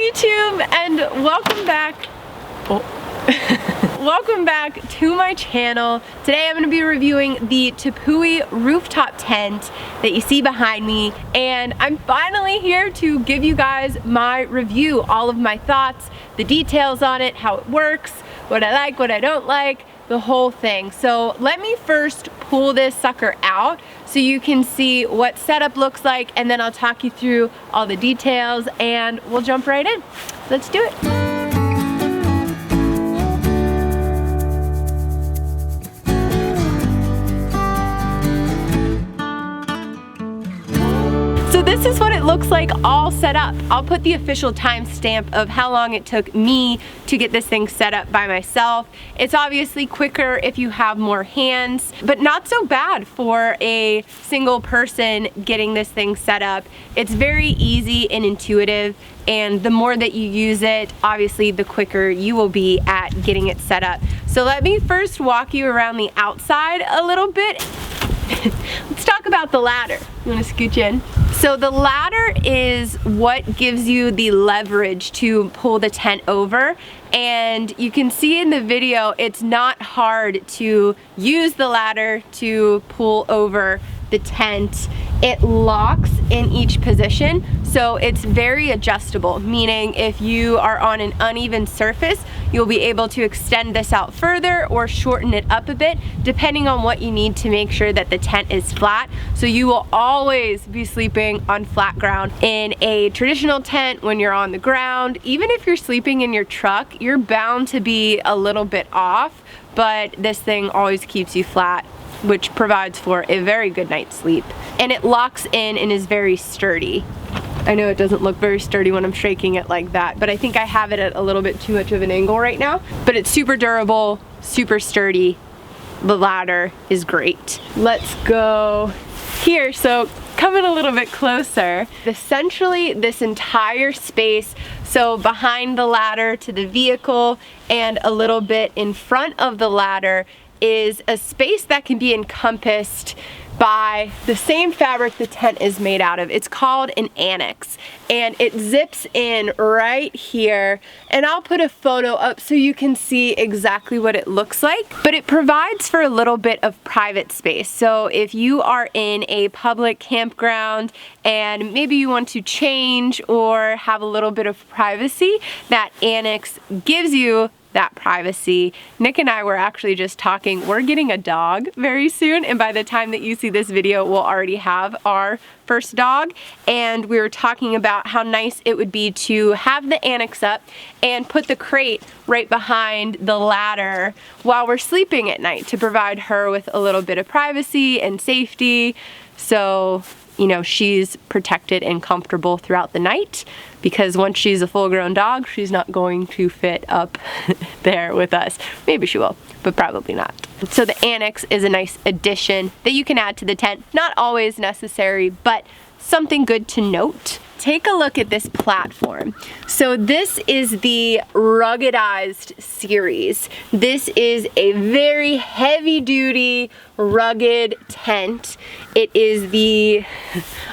Hi YouTube, and welcome back. Welcome back to my channel. Today I'm going to be reviewing the Tepui rooftop tent that you see behind me, and I'm finally here to give you guys my review, all of my thoughts, the details on it, how it works, what I like, what I don't like, the whole thing. So let me first pull this sucker out so you can see what setup looks like, and then I'll talk you through all the details and we'll jump right in. Let's do it. So this is what it looks like all set up. I'll put the official timestamp of how long it took me to get this thing set up by myself. It's obviously quicker if you have more hands, but not so bad for a single person getting this thing set up. It's very easy and intuitive, and the more that you use it, obviously the quicker you will be at getting it set up. So let me first walk you around the outside a little bit. Let's talk about the ladder. You want to scooch in? So the ladder is what gives you the leverage to pull the tent over, and you can see in the video it's not hard to use the ladder to pull over the tent. It locks in each position, so it's very adjustable, meaning if you are on an uneven surface, you'll be able to extend this out further or shorten it up a bit, depending on what you need to make sure that the tent is flat. So you will always be sleeping on flat ground. In a traditional tent, when you're on the ground, even if you're sleeping in your truck, you're bound to be a little bit off, but this thing always keeps you flat, which provides for a very good night's sleep. And it locks in and is very sturdy. I know it doesn't look very sturdy when I'm shaking it like that, but I think I have it at a little bit too much of an angle right now. But it's super durable, super sturdy. The ladder is great. Let's go here. So coming a little bit closer, essentially this entire space, so behind the ladder to the vehicle and a little bit in front of the ladder, is a space that can be encompassed by the same fabric the tent is made out of. It's called an Annex, and it zips in right here, and I'll put a photo up so you can see exactly what it looks like. But it provides for a little bit of private space. So if you are in a public campground and maybe you want to change or have a little bit of privacy, that Annex gives you that privacy. Nick and I were actually just talking, we're getting a dog very soon, and by the time that you see this video, we'll already have our first dog, and we were talking about how nice it would be to have the Annex up and put the crate right behind the ladder while we're sleeping at night to provide her with a little bit of privacy and safety, so you know, she's protected and comfortable throughout the night, because once she's a full-grown dog, she's not going to fit up there with us. Maybe she will, but probably not. So the Annex is a nice addition that you can add to the tent. Not always necessary, but something good to note. Take a look at this platform. So this is the ruggedized series. This is a very heavy duty, rugged tent. It is the,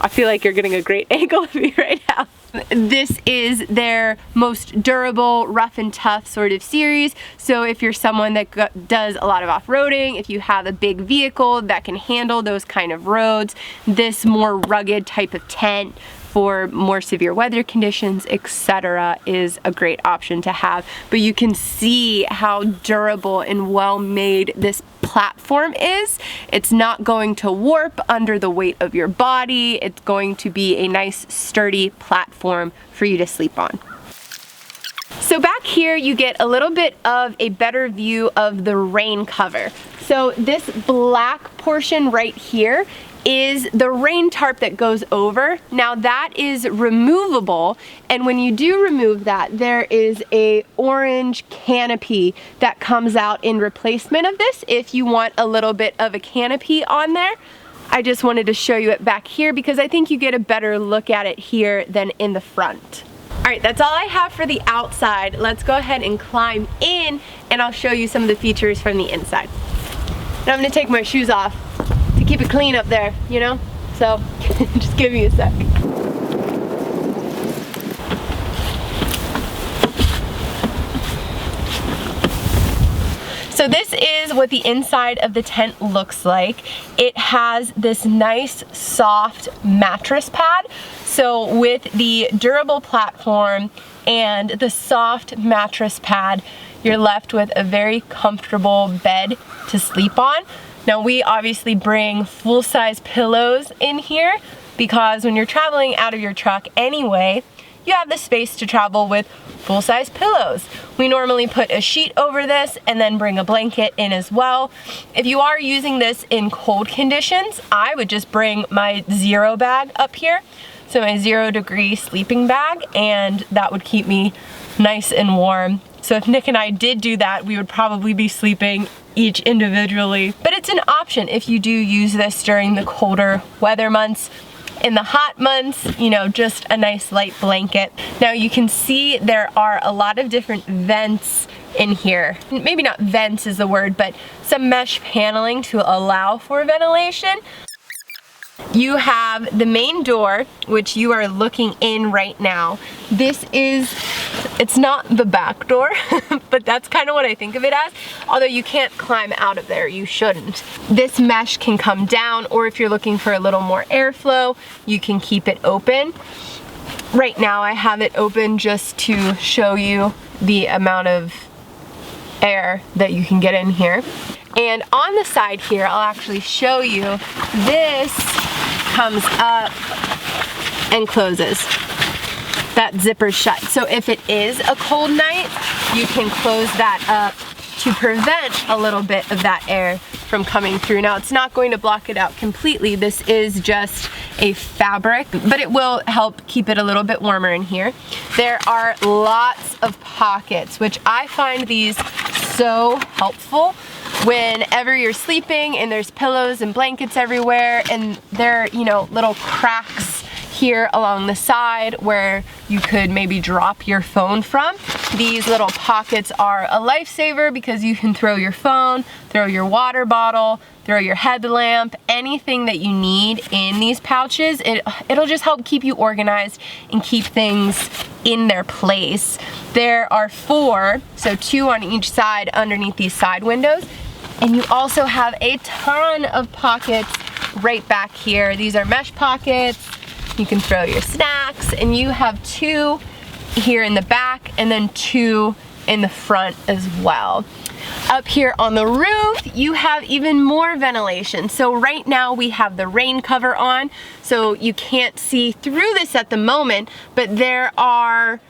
I feel like you're getting a great angle of me right now. This is their most durable, rough and tough sort of series. So if you're someone that does a lot of off-roading, if you have a big vehicle that can handle those kind of roads, this more rugged type of tent for more severe weather conditions, etc., is a great option to have. But you can see how durable and well made this platform is. It's not going to warp under the weight of your body. It's going to be a nice sturdy platform for you to sleep on. So back here you get a little bit of a better view of the rain cover. So this black portion right here is the rain tarp that goes over. Now that is removable, and when you do remove that, there is a orange canopy that comes out in replacement of this if you want a little bit of a canopy on there. I just wanted to show you it back here because I think you get a better look at it here than in the front. Alright, that's all I have for the outside. Let's go ahead and climb in and I'll show you some of the features from the inside. Now I'm going to take my shoes off to keep it clean up there, you know? So, just give me a sec. So this is what the inside of the tent looks like. It has this nice soft mattress pad. So with the durable platform and the soft mattress pad, you're left with a very comfortable bed to sleep on. Now we obviously bring full-size pillows in here because when you're traveling out of your truck anyway, you have the space to travel with full-size pillows. We normally put a sheet over this and then bring a blanket in as well. If you are using this in cold conditions, I would just bring my zero bag up here. So my 0-degree sleeping bag, and that would keep me nice and warm. So if Nick and I did do that, we would probably be sleeping each individually. But it's an option if you do use this during the colder weather months. In the hot months, you know, just a nice light blanket. Now you can see there are a lot of different vents in here. Maybe not vents is the word, but some mesh paneling to allow for ventilation. You have the main door, which you are looking in right now. This is, it's not the back door, but that's kind of what I think of it as. Although you can't climb out of there, you shouldn't. This mesh can come down, or if you're looking for a little more airflow, you can keep it open. Right now I have it open just to show you the amount of air that you can get in here. And on the side here, I'll actually show you, this comes up and closes. That zipper's shut. So if it is a cold night, you can close that up to prevent a little bit of that air from coming through. Now it's not going to block it out completely. This is just a fabric, but it will help keep it a little bit warmer in here. There are lots of pockets, which I find these so helpful whenever you're sleeping and there's pillows and blankets everywhere, and there are, you know, little cracks here along the side where you could maybe drop your phone from. These little pockets are a lifesaver because you can throw your phone, throw your water bottle, throw your headlamp, anything that you need in these pouches. It'll just help keep you organized and keep things in their place. There are 4, so 2 on each side underneath these side windows. And you also have a ton of pockets right back here. These are mesh pockets. You can throw your snacks, and you have 2 here in the back and then 2 in the front as well. Up here on the roof, you have even more ventilation. So right now we have the rain cover on, so you can't see through this at the moment, but there are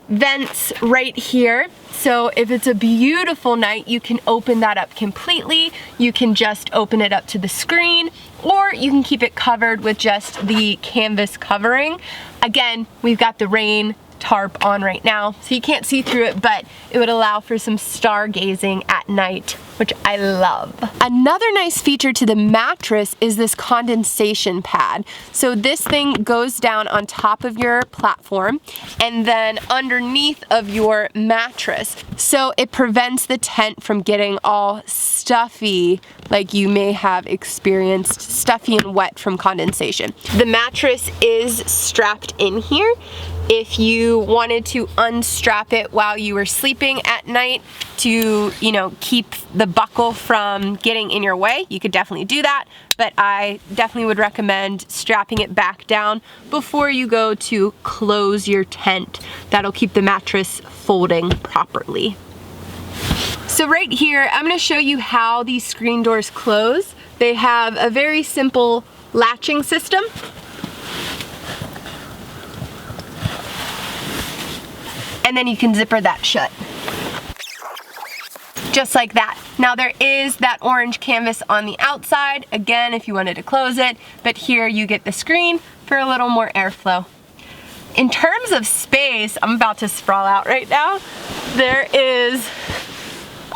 vents right here. So if it's a beautiful night, you can open that up completely. You can just open it up to the screen, or you can keep it covered with just the canvas covering. Again, we've got the rain tarp on right now, so you can't see through it, but it would allow for some stargazing at night, which I love. Another nice feature to the mattress is this condensation pad. So this thing goes down on top of your platform and then underneath of your mattress. So it prevents the tent from getting all stuffy, like you may have experienced stuffy and wet from condensation. The mattress is strapped in here. If you wanted to unstrap it while you were sleeping at night to, you know, keep the buckle from getting in your way, you could definitely do that. But I definitely would recommend strapping it back down before you go to close your tent. That'll keep the mattress folding properly. So right here, I'm gonna show you how these screen doors close. They have a very simple latching system. And then you can zipper that shut. Just like that. Now there is that orange canvas on the outside, again, if you wanted to close it, but here you get the screen for a little more airflow. In terms of space, I'm about to sprawl out right now. There is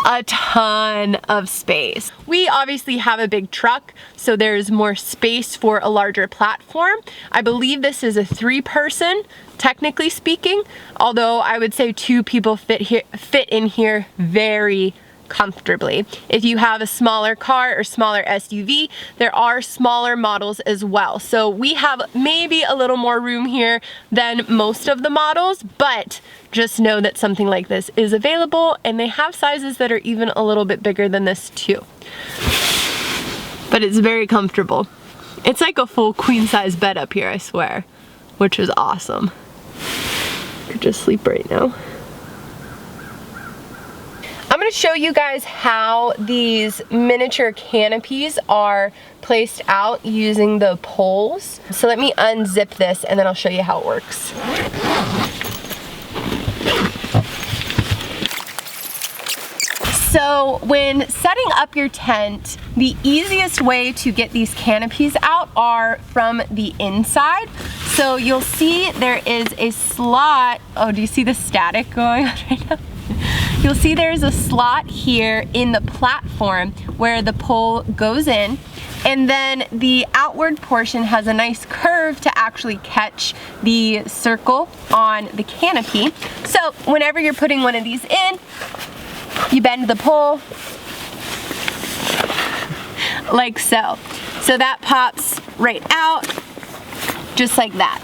a ton of space. We obviously have a big truck, so there's more space for a larger platform. I believe this is a 3-person, technically speaking, although I would say 2 people fit in here very comfortably. If you have a smaller car or smaller SUV, there are smaller models as well. So we have maybe a little more room here than most of the models, but just know that something like this is available, and they have sizes that are even a little bit bigger than this too. But it's very comfortable. It's like a full queen size bed up here, I swear, which is awesome. I could just sleep right now. I'm gonna show you guys how these miniature canopies are placed out using the poles. So let me unzip this and then I'll show you how it works. So when setting up your tent, the easiest way to get these canopies out are from the inside. So you'll see there is a slot. Oh, do you see the static going on right now? You'll see there's a slot here in the platform where the pole goes in, and then the outward portion has a nice curve to actually catch the circle on the canopy. So whenever you're putting one of these in, you bend the pole like so. So that pops right out just like that.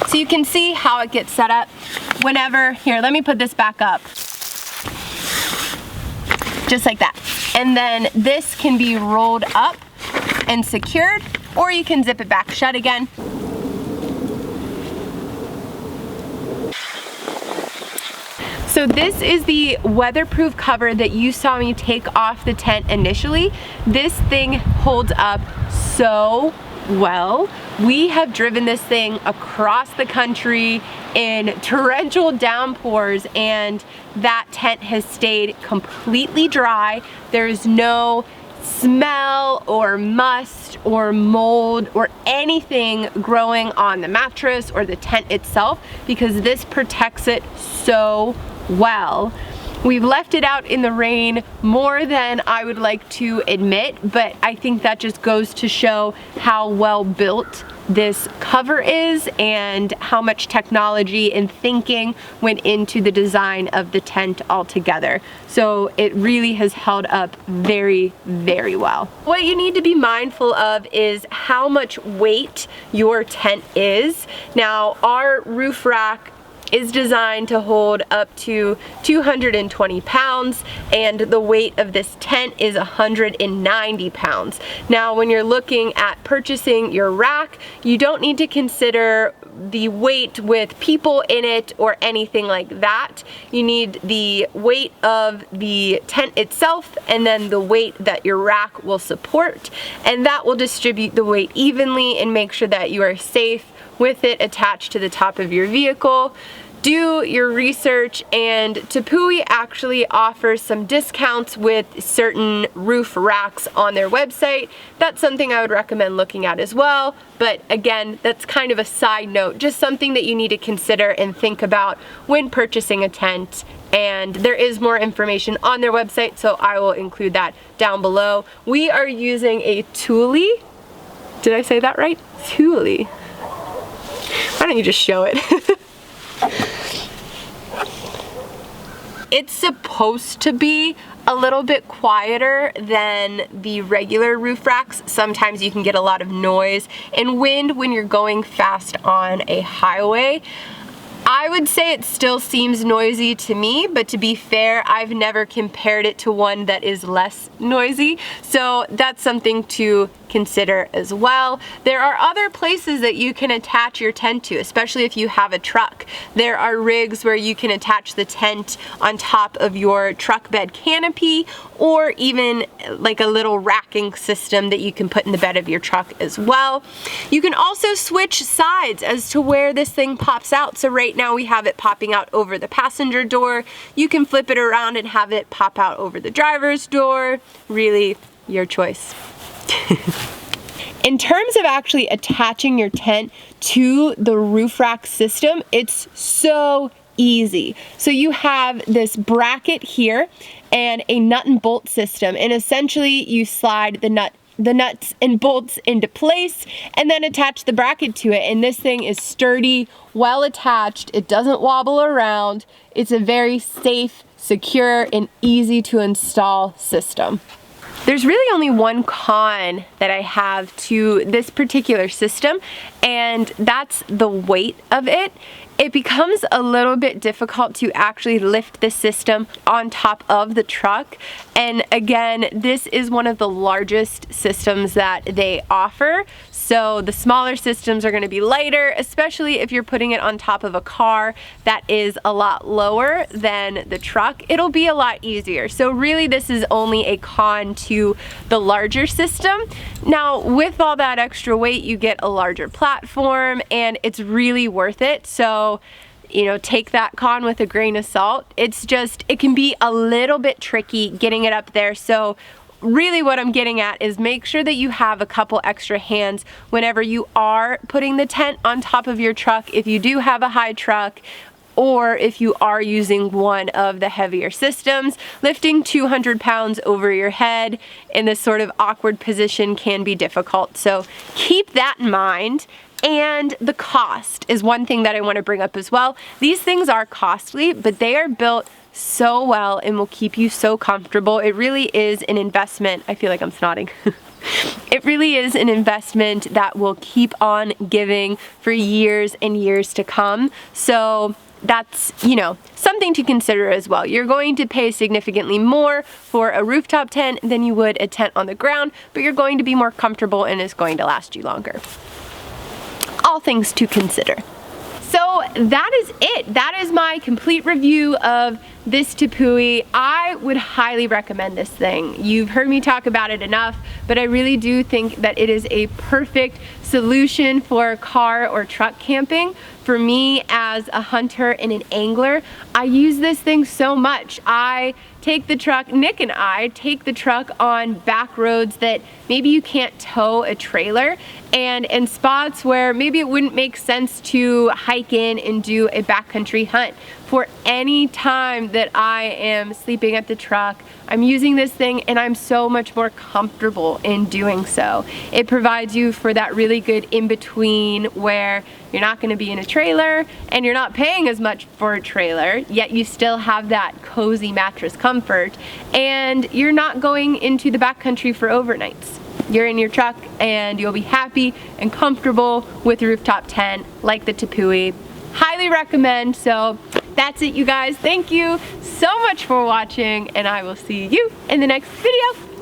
So you can see how it gets set up whenever, here, let me put this back up. Just like that. And then this can be rolled up and secured, or you can zip it back shut again. So this is the weatherproof cover that you saw me take off the tent initially. This thing holds up so well. We have driven this thing across the country in torrential downpours, and that tent has stayed completely dry. There's no smell or must or mold or anything growing on the mattress or the tent itself, because this protects it so well. We've left it out in the rain more than I would like to admit, but I think that just goes to show how well built this cover is and how much technology and thinking went into the design of the tent altogether. So it really has held up very, very well. What you need to be mindful of is how much weight your tent is. Now, our roof rack is designed to hold up to 220 pounds, and the weight of this tent is 190 pounds. Now, when you're looking at purchasing your rack, you don't need to consider the weight with people in it or anything like that. You need the weight of the tent itself and then the weight that your rack will support, and that will distribute the weight evenly and make sure that you are safe with it attached to the top of your vehicle. Do your research, and Tepui actually offers some discounts with certain roof racks on their website. That's something I would recommend looking at as well. But again, that's kind of a side note, just something that you need to consider and think about when purchasing a tent. And there is more information on their website, so I will include that down below. We are using a Tepui. Did I say that right? Tepui. Why don't you just show it? It's supposed to be a little bit quieter than the regular roof racks. Sometimes you can get a lot of noise and wind when you're going fast on a highway. I would say it still seems noisy to me, but to be fair, I've never compared it to one that is less noisy. So that's something to consider as well. There are other places that you can attach your tent to, especially if you have a truck. There are rigs where you can attach the tent on top of your truck bed canopy, or even like a little racking system that you can put in the bed of your truck as well. You can also switch sides as to where this thing pops out. So right now we have it popping out over the passenger door. You can flip it around and have it pop out over the driver's door. Really, your choice. In terms of actually attaching your tent to the roof rack system, it's so easy. So you have this bracket here and a nut and bolt system, and essentially you slide the nut the nuts and bolts into place and then attach the bracket to it. And this thing is sturdy, well attached. It doesn't wobble around. It's a very safe, secure, and easy to install system. There's really only one con that I have to this particular system, and that's the weight of it. It becomes a little bit difficult to actually lift the system on top of the truck. And again, this is one of the largest systems that they offer. So the smaller systems are going to be lighter, especially if you're putting it on top of a car that is a lot lower than the truck. It'll be a lot easier. So really this is only a con to the larger system. Now with all that extra weight, you get a larger platform and it's really worth it. So, you know, take that con with a grain of salt. It's just, it can be a little bit tricky getting it up there. So really what I'm getting at is make sure that you have a couple extra hands whenever you are putting the tent on top of your truck, if you do have a high truck, or if you are using one of the heavier systems. Lifting 200 pounds over your head in this sort of awkward position can be difficult. So keep that in mind. And the cost is one thing that I want to bring up as well. These things are costly, but they are built so well and will keep you so comfortable. It really is an investment. I feel like I'm snotting. It really is an investment that will keep on giving for years and years to come. So that's, you know, something to consider as well. You're going to pay significantly more for a rooftop tent than you would a tent on the ground, but you're going to be more comfortable and it's going to last you longer. All things to consider. So that is it. That is my complete review of this Tepui. I would highly recommend this thing. You've heard me talk about it enough, but I really do think that it is a perfect solution for car or truck camping. For me as a hunter and an angler, I use this thing so much. I take the truck, Nick and I take the truck on back roads that maybe you can't tow a trailer, and in spots where maybe it wouldn't make sense to hike in and do a backcountry hunt. For any time that I am sleeping at the truck, I'm using this thing and I'm so much more comfortable in doing so. It provides you for that really good in-between where you're not going to be in a trailer and you're not paying as much for a trailer, yet you still have that cozy mattress comfort, and you're not going into the backcountry for overnights. You're in your truck and you'll be happy and comfortable with a rooftop tent like the Tepui. Highly recommend. So that's it, you guys. Thank you so much for watching, and I will see you in the next video.